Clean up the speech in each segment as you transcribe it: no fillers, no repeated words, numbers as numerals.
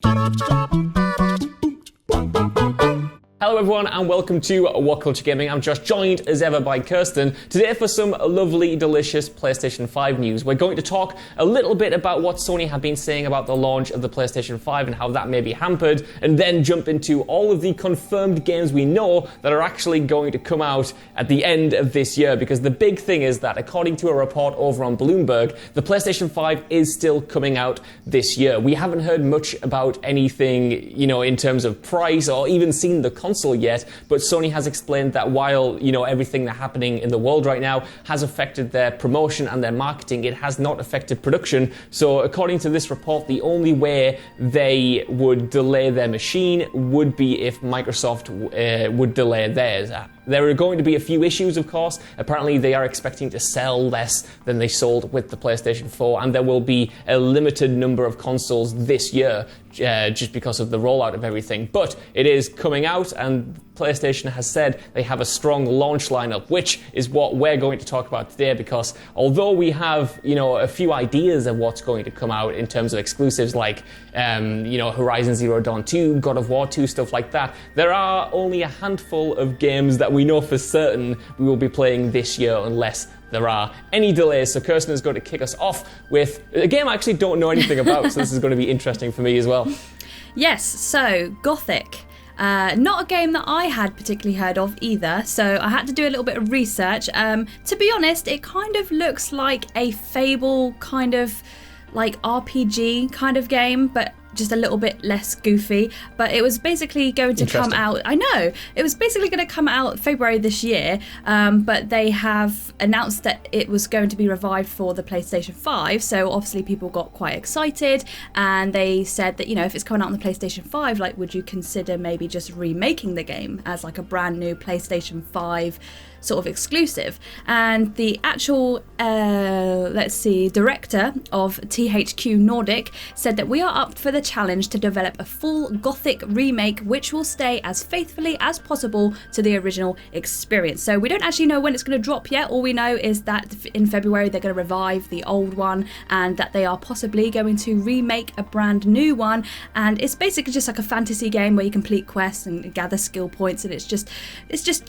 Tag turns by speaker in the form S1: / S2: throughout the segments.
S1: Hello everyone and welcome to WhatCulture Gaming. I'm Josh, joined as ever by Kirsten. Today for some lovely, delicious PlayStation 5 news. We're going to talk a little bit about what Sony have been saying about the launch of the PlayStation 5 and how that may be hampered, and then jump into all of the confirmed games we know that are actually going to come out at the end of this year. Because the big thing is that, according to a report over on Bloomberg, the PlayStation 5 is still coming out this year. We haven't heard much about anything, in terms of price or even seen the console yet, but Sony has explained that while, everything that's happening in the world right now has affected their promotion and their marketing, it has not affected production. So according to this report, the only way they would delay their machine would be if Microsoft would delay theirs. There are going to be a few issues, of course. Apparently, they are expecting to sell less than they sold with the PlayStation 4, and there will be a limited number of consoles this year just because of the rollout of everything. But it is coming out, and PlayStation has said they have a strong launch lineup, which is what we're going to talk about today, because although we have, a few ideas of what's going to come out in terms of exclusives like, Horizon Zero Dawn 2, God of War 2, stuff like that, there are only a handful of games that we know for certain we will be playing this year unless there are any delays. So Kirsten is going to kick us off with a game I actually don't know anything about, so this is going to be interesting for me as well.
S2: Yes, so Gothic. Not a game that I had particularly heard of either, so I had to do a little bit of research. To be honest, it kind of looks like a Fable kind of like RPG kind of game, but just a little bit less goofy. But it was basically going to come out, I know, it was basically going to come out February this year, but they have announced that it was going to be revived for the PlayStation 5, so obviously people got quite excited, and they said that, if it's coming out on the PlayStation 5, would you consider maybe just remaking the game as a brand new PlayStation 5 sort of exclusive? And the actual director of THQ Nordic said that we are up for the challenge to develop a full Gothic remake which will stay as faithfully as possible to the original experience. So we don't actually know when it's going to drop yet. All we know is that in February they're going to revive the old one, and that they are possibly going to remake a brand new one, and it's basically just like a fantasy game where you complete quests and gather skill points, and it's just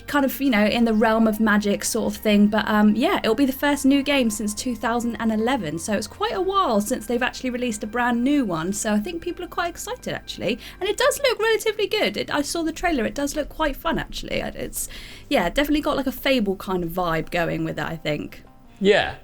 S2: kind of in the realm of magic sort of thing. But it'll be the first new game since 2011, so it's quite a while since they've actually released a brand new one, so I think people are quite excited actually, and it does look relatively good. I saw the trailer, it does look quite fun actually. It's definitely got a Fable kind of vibe going with it, I think.
S1: Yeah.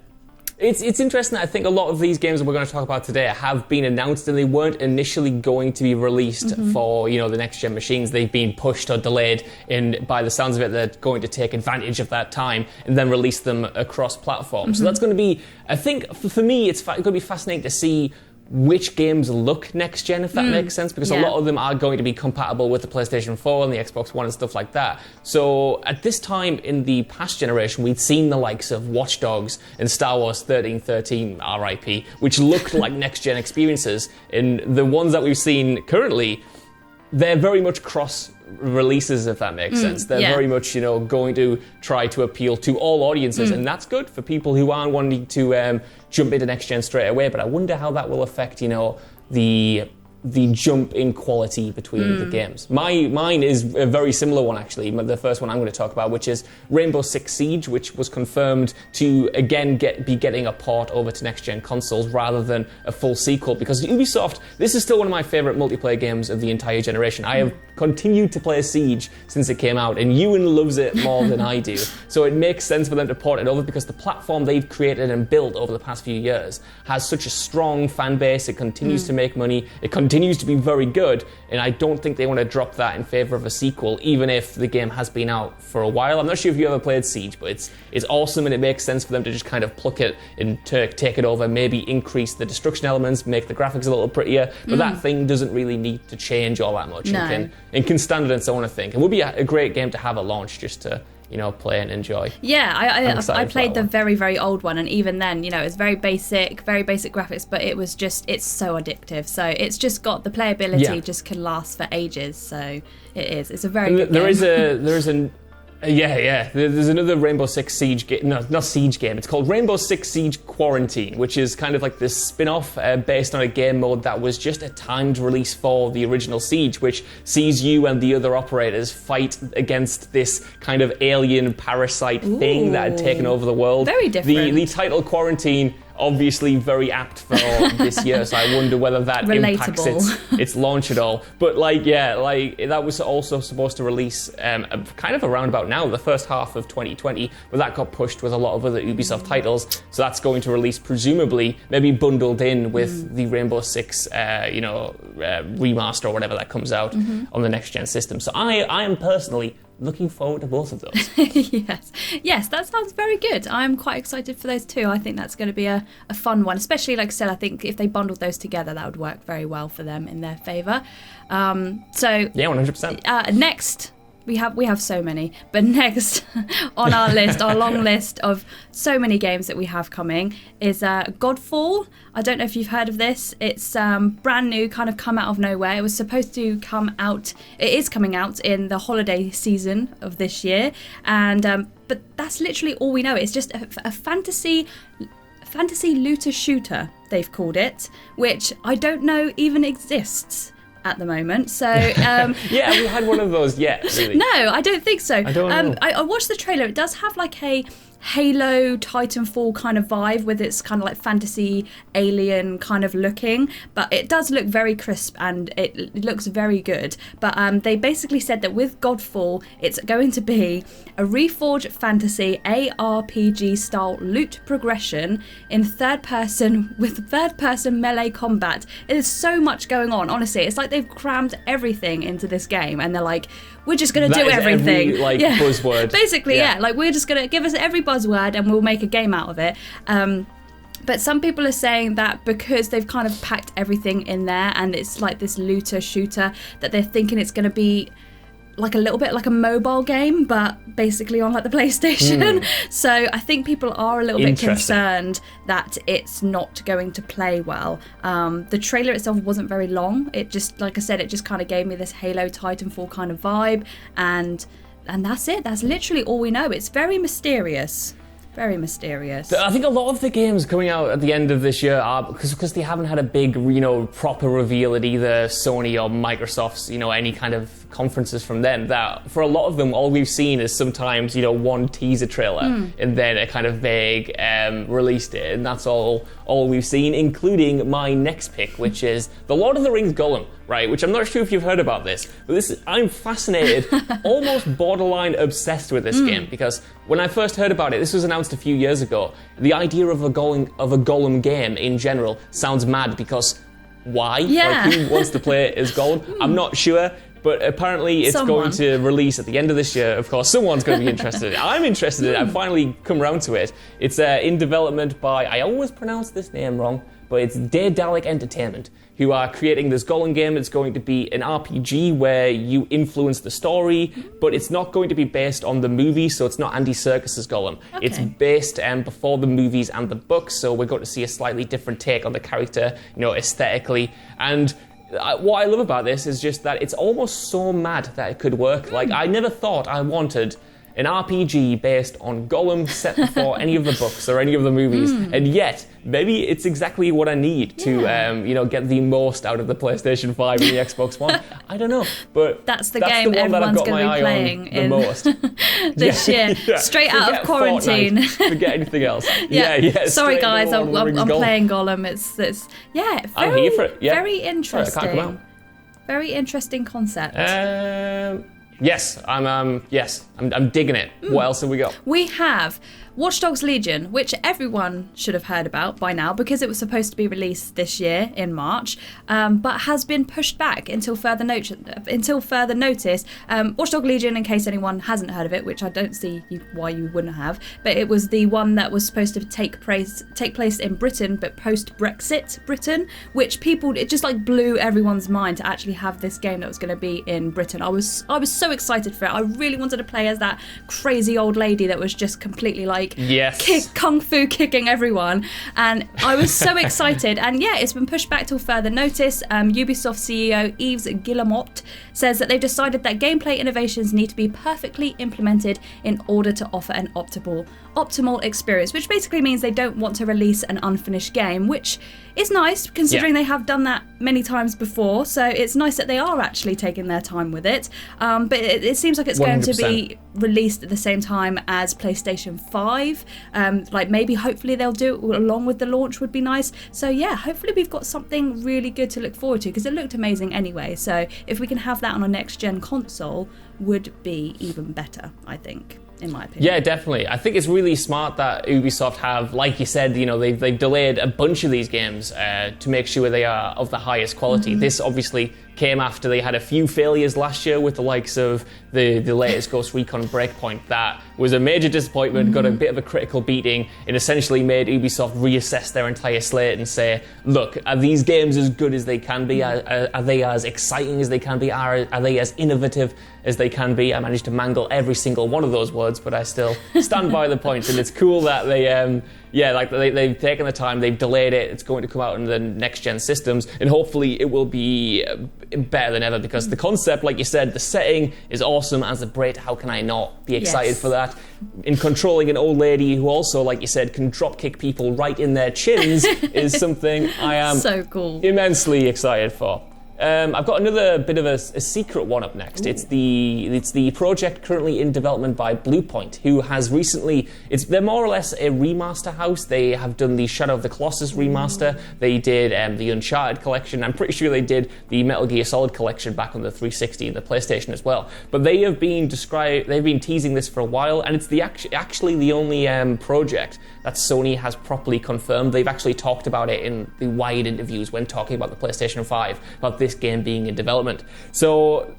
S1: It's interesting that I think a lot of these games that we're going to talk about today have been announced and they weren't initially going to be released for, the next-gen machines. They've been pushed or delayed, and by the sounds of it, they're going to take advantage of that time and then release them across platforms. So that's going to be, I think, for me, it's going to be fascinating to see which games look next gen, if that makes sense, because a lot of them are going to be compatible with the PlayStation 4 and the Xbox One and stuff like that. So at this time in the past generation, we'd seen the likes of Watch Dogs and Star Wars 1313 RIP, which looked like next gen experiences, and the ones that we've seen currently, they're very much cross releases, if that makes sense. They're very much, going to try to appeal to all audiences, and that's good for people who aren't wanting to jump into next gen straight away. But I wonder how that will affect, the jump in quality between the games. Mine is a very similar one, actually. The first one I'm going to talk about, which is Rainbow Six Siege, which was confirmed to, again, be getting a port over to next-gen consoles rather than a full sequel. Because Ubisoft, this is still one of my favourite multiplayer games of the entire generation. I have continued to play Siege since it came out, and Ewan loves it more than I do. So it makes sense for them to port it over, because the platform they've created and built over the past few years has such a strong fan base. It continues to make money. It continues to be very good, and I don't think they want to drop that in favour of a sequel, even if the game has been out for a while. I'm not sure if you ever played Siege, but it's awesome, and it makes sense for them to just kind of pluck it and take it over, maybe increase the destruction elements, make the graphics a little prettier, but that thing doesn't really need to change all that much.
S2: No.
S1: And can stand on its own, I think. It would be a great game to have at launch, just to play and enjoy.
S2: Yeah, I played the very, very old one, and even then, it's very basic graphics, but it's so addictive. So it's just got the playability, just can last for ages. So it's a very good game.
S1: There is Yeah. There's another Rainbow Six Siege game. No, not Siege game. It's called Rainbow Six Siege Quarantine, which is kind of like this spin-off based on a game mode that was just a timed release for the original Siege, which sees you and the other operators fight against this kind of alien parasite thing that had taken over the world.
S2: Very different.
S1: The title Quarantine, obviously very apt for this year, so I wonder whether that impacts its launch at all. But that was also supposed to release kind of around about now, the first half of 2020, but that got pushed with a lot of other Ubisoft titles, so that's going to release presumably, maybe bundled in with the Rainbow Six remaster or whatever that comes out on the next gen system. So I am personally looking forward to both of those.
S2: Yes, that sounds very good. I'm quite excited for those too. I think that's going to be a fun one, especially like I said, I think if they bundled those together, that would work very well for them in their favour. Yeah,
S1: 100%.
S2: Next, we have so many, but next on our list, our long list of so many games that we have coming is Godfall. I don't know if you've heard of this. It's brand new, kind of come out of nowhere. It was supposed to come out. It is coming out in the holiday season of this year, and but that's literally all we know. It's just a fantasy looter shooter, they've called it, which I don't know even exists at the moment. So
S1: yeah, we had one of those yet, really.
S2: No, I don't think so.
S1: I don't know.
S2: I watched the trailer. It does have like a Halo, Titanfall kind of vibe with its kind of like fantasy alien kind of looking, but it does look very crisp and it looks very good. But they basically said that with Godfall, it's going to be a reforged fantasy ARPG style loot progression in third person with third person melee combat. There's so much going on, honestly. It's like they've crammed everything into this game and they're like, we're just going to do everything.
S1: Every, buzzword.
S2: Basically, yeah. Like, we're just going to give us every buzzword and we'll make a game out of it. But some people are saying that because they've kind of packed everything in there and it's like this looter shooter, that they're thinking it's going to be like a little bit like a mobile game, but basically on like the PlayStation. So I think people are a little bit concerned that it's not going to play well. The trailer itself wasn't very long. It just, like I said, it just kind of gave me this Halo Titanfall kind of vibe, and that's it. That's literally all we know. It's very mysterious. Very mysterious.
S1: I think a lot of the games coming out at the end of this year are because they haven't had a big, proper reveal at either Sony or Microsoft's, any kind of conferences from them. That for a lot of them, all we've seen is sometimes, one teaser trailer and then a kind of vague release date, and that's all we've seen, including my next pick, which is the Lord of the Rings Gollum. Right, which I'm not sure if you've heard about this, but I'm fascinated, almost borderline obsessed with this game, because when I first heard about it, this was announced a few years ago. The idea of a Gollum game in general sounds mad, because why?
S2: Yeah.
S1: Like, who wants to play it as Gollum? I'm not sure, but apparently it's going to release at the end of this year. Of course, someone's going to be interested. I'm interested in it. I've finally come around to it. It's in development by, I always pronounce this name wrong, but it's Daedalic Entertainment, who are creating this Gollum game. It's going to be an RPG where you influence the story, but it's not going to be based on the movie, so it's not Andy Serkis's Gollum. Okay. It's based before the movies and the books, so we're going to see a slightly different take on the character, aesthetically. And what I love about this is just that it's almost so mad that it could work. Like, I never thought I wanted an RPG based on Gollum set before any of the books or any of the movies, and yet maybe it's exactly what I need to get the most out of the PlayStation 5 and the Xbox One. I don't know, but
S2: that's the game the one everyone's going to be playing
S1: the most
S2: this year, straight out of quarantine.
S1: Forget anything else.
S2: Sorry guys, I'm playing Gollum. It's
S1: I'm here for it.
S2: Very interesting.
S1: Sorry, I can't come out.
S2: Very interesting concept.
S1: Yes, I'm digging it. What else have we got?
S2: We have Watch Dogs Legion, which everyone should have heard about by now because it was supposed to be released this year in March, but has been pushed back until further notice. Watch Dogs Legion, in case anyone hasn't heard of it, which I don't see why you wouldn't have, but it was the one that was supposed to take place in Britain, but post-Brexit Britain, which it just like blew everyone's mind to actually have this game that was going to be in Britain. I was so excited for it. I really wanted to play as that crazy old lady that was just completely like like
S1: Yes.
S2: kung fu kicking everyone. And I was so excited. And yeah, it's been pushed back till further notice. Ubisoft CEO Yves Guillemot says that they've decided that gameplay innovations need to be perfectly implemented in order to offer an optimal experience, which basically means they don't want to release an unfinished game, which is nice considering they have done that many times before. So it's nice that they are actually taking their time with it. But it seems like it's 100%. Going to be released at the same time as PlayStation 5. Like maybe hopefully they'll do it along with the launch would be nice. So yeah, hopefully we've got something really good to look forward to, because it looked amazing anyway. So if we can have that on a next gen console, would be even better, I think, in my opinion.
S1: Yeah, definitely. I think it's really smart that Ubisoft have, like you said, you know, they've delayed a bunch of these games to make sure they are of the highest quality. This obviously came after they had a few failures last year with the likes of the latest Ghost Recon Breakpoint. That was a major disappointment, got a bit of a critical beating. It essentially made Ubisoft reassess their entire slate and say, look, are these games as good as they can be? Are they as exciting as they can be? Are they as innovative as they can be? I managed to mangle every single one of those words, but I still stand by the point. And it's cool that they've taken the time, they've delayed it, it's going to come out in the next-gen systems, and hopefully it will be better than ever, because the concept, like you said, the setting is awesome as a Brit. How can I not be excited for that? In controlling an old lady who also, like you said, can drop-kick people right in their chins is something I am
S2: so cool.
S1: Immensely excited for. I've got another bit of a secret one up next. It's the project currently in development by Bluepoint, who has recently, they're more or less a remaster house. They have done the Shadow of the Colossus remaster. They did the Uncharted collection. I'm pretty sure they did the Metal Gear Solid collection back on the 360 and the PlayStation as well. But they have been they've been teasing this for a while, and it's actually the only project that Sony has properly confirmed. They've actually talked about it in the wide interviews when talking about the PlayStation 5, about this game being in development. So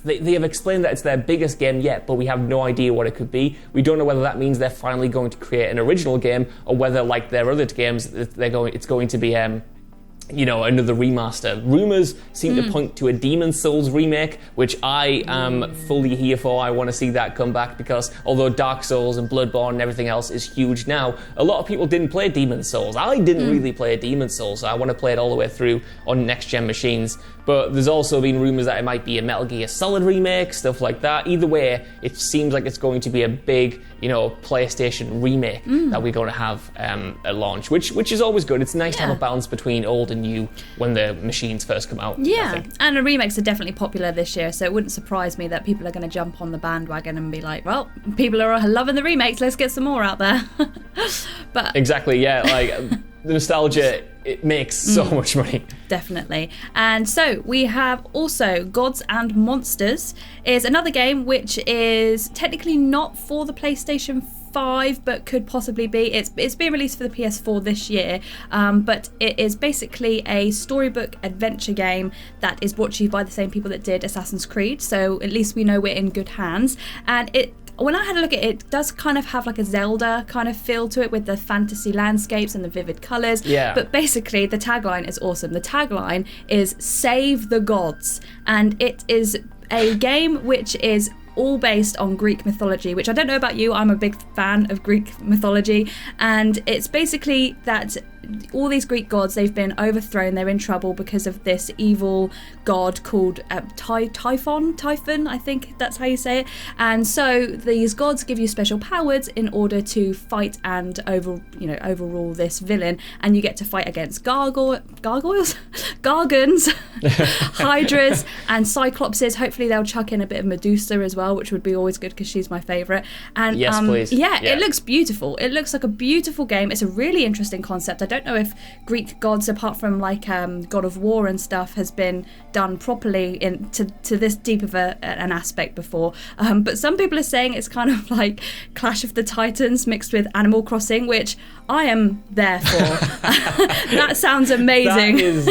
S1: they have explained that it's their biggest game yet, but we have no idea what it could be. We don't know whether that means they're finally going to create an original game, or whether, like their other games, it's going to be another remaster. Rumours seem to point to a Demon's Souls remake, which I am fully here for. I want to see that come back, because although Dark Souls and Bloodborne and everything else is huge now, a lot of people didn't play Demon's Souls. I didn't really play Demon's Souls, so I want to play it all the way through on next-gen machines. But there's also been rumours that it might be a Metal Gear Solid remake, stuff like that. Either way, it seems like it's going to be a big, PlayStation remake that we're going to have at launch, which is always good. It's nice to have a balance between old and new when the machines first come out.
S2: Yeah, and the remakes are definitely popular this year, so it wouldn't surprise me that people are going to jump on the bandwagon and be like, well, people are loving the remakes, let's get some more out there. But
S1: exactly, yeah, like the nostalgia, it makes so much money.
S2: Definitely. And so we have also Gods and Monsters is another game which is technically not for the PlayStation 5, but could possibly be. It's being released for the PS4 this year, but it is basically a storybook adventure game that is brought to you by the same people that did Assassin's Creed, so at least we know we're in good hands. And when I had a look at it, it does kind of have like a Zelda kind of feel to it, with the fantasy landscapes and the vivid colours.
S1: Yeah.
S2: But basically, the tagline is awesome. The tagline is "Save the Gods," and it is a game which is all based on Greek mythology, which I don't know about you, I'm a big fan of Greek mythology, and it's basically that all these Greek gods, they've been overthrown, they're in trouble because of this evil god called Typhon, I think that's how you say it. And so these gods give you special powers in order to fight and overrule this villain, and you get to fight against gargoyles, gargons, hydras, and cyclopses. Hopefully they'll chuck in a bit of Medusa as well, which would be always good because she's my favourite. And
S1: yes, please.
S2: Yeah, it looks beautiful. It looks like a beautiful game. It's a really interesting concept. I don't know if Greek gods, apart from like God of War and stuff, has been done properly to this deep of an aspect before. But some people are saying it's kind of like Clash of the Titans mixed with Animal Crossing, which I am there for. That sounds amazing.
S1: That is,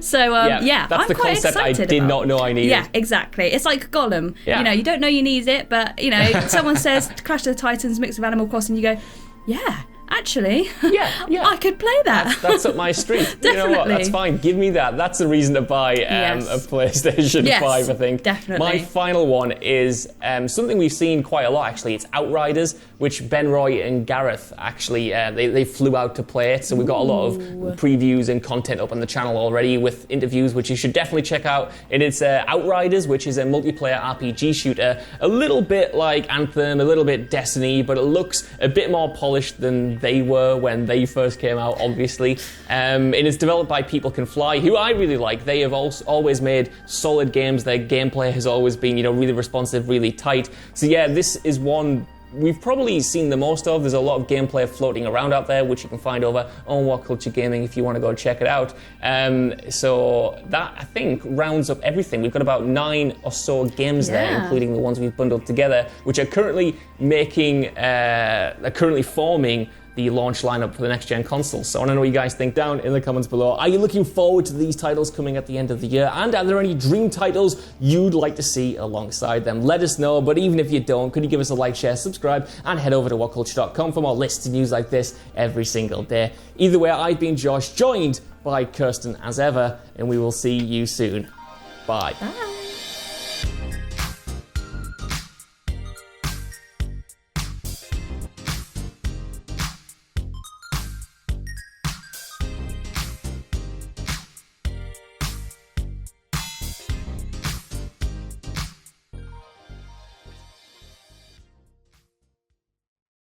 S2: so
S1: that's
S2: I'm
S1: the
S2: quite
S1: concept I
S2: excited
S1: did
S2: about.
S1: not know I needed.
S2: Yeah, exactly. It's like Gollum.
S1: Yeah.
S2: You don't know you need it, but someone says Clash of the Titans mixed with Animal Crossing, you go, yeah. actually,
S1: Yeah.
S2: I could play that.
S1: That's up my street. You know what?
S2: Definitely.
S1: That's fine. Give me that. That's the reason to buy
S2: Yes.
S1: a PlayStation
S2: Yes,
S1: 5, I think.
S2: definitely.
S1: My final one is something we've seen quite a lot, actually. It's Outriders, which Ben Roy and Gareth actually, they flew out to play it. So we've got a lot of previews and content up on the channel already with interviews, which you should definitely check out. And it's Outriders, which is a multiplayer RPG shooter, a little bit like Anthem, a little bit Destiny, but it looks a bit more polished than they were when they first came out, obviously. And it's developed by People Can Fly, who I really like. They have always made solid games. Their gameplay has always been, really responsive, really tight. So yeah, this is one we've probably seen the most of. There's a lot of gameplay floating around out there, which you can find over on WhatCulture Gaming if you want to go check it out. So that, I think, rounds up everything. We've got about 9 or so games there, including the ones we've bundled together, which are currently forming the launch lineup for the next-gen console. So I want to know what you guys think down in the comments below. Are you looking forward to these titles coming at the end of the year? And are there any dream titles you'd like to see alongside them? Let us know, but even if you don't, could you give us a like, share, subscribe, and head over to whatculture.com for more lists and news like this every single day. Either way, I've been Josh, joined by Kirsten as ever, and we will see you soon. Bye.
S2: Bye.